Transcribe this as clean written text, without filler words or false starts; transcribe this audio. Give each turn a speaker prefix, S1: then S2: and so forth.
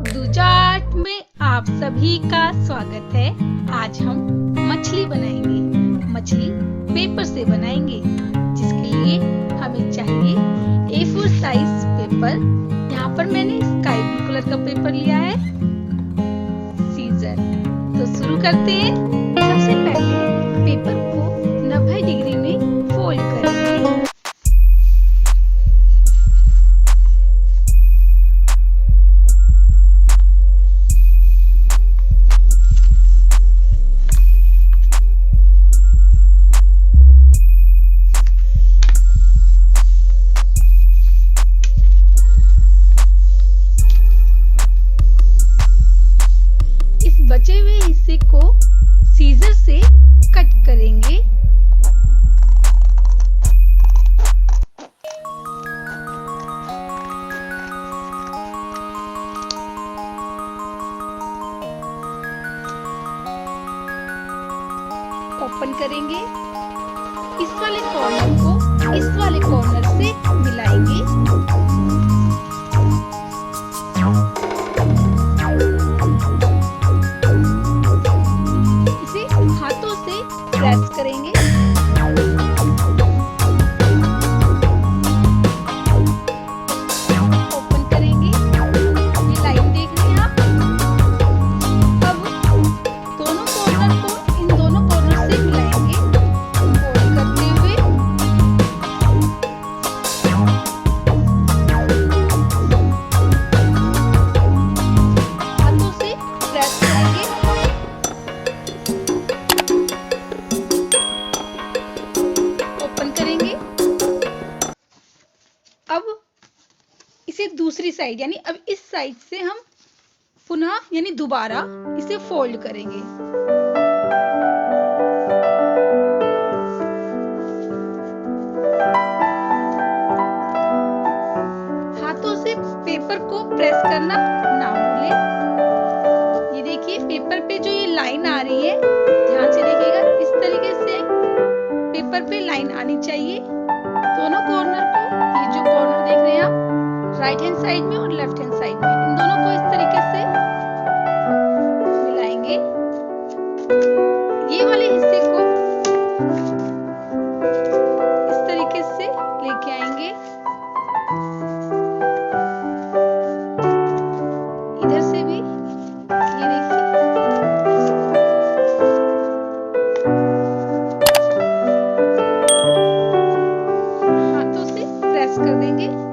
S1: DoojArt में आप सभी का स्वागत है। आज हम मछली बनाएंगे। मछली पेपर से बनाएंगे, जिसके लिए हमें चाहिए A4 साइज पेपर। यहाँ पर मैंने स्काई ब्लू कलर का पेपर लिया है, सीजर। तो शुरू करते हैं। सबसे पहले पेपर को 90 डिग्री में फोल्ड करेंगे। बचे हुए हिस्से को सीजर से कट करेंगे। ओपन करेंगे। इस वाले कॉर्नर को इस वाले कॉर्नर से मिलाएंगे। हाथों से प्रेस करेंगे। ओपन करेंगे। ये लाइन देख रहे हैं आप। अब दोनों कॉर्नर को इन दोनों कॉर्नर से मिलाएंगे, फोल्ड करते हुए। हाथों से प्रेस करेंगे। करेंगे। अब इसे दूसरी साइड यानी अब इस साइड से हम पुनः यानी दोबारा इसे फोल्ड करेंगे। हाथों से पेपर को प्रेस करना ना भूलें। ये देखिए पेपर पे जो ये लाइन आ रही है, ध्यान से देखिएगा। इस तरीके से पेपर पे लाइन आनी चाहिए। दोनों कॉर्नर को, ये जो कॉर्नर देख रहे हैं आप, राइट हैंड साइड में और लेफ्ट हैंड साइड में, इन दोनों को इस तरीके से मिलाएंगे। ये वाले हिस्से को इस तरीके से लेके आएंगे। इधर से भी ये देखिए। कर देंगे।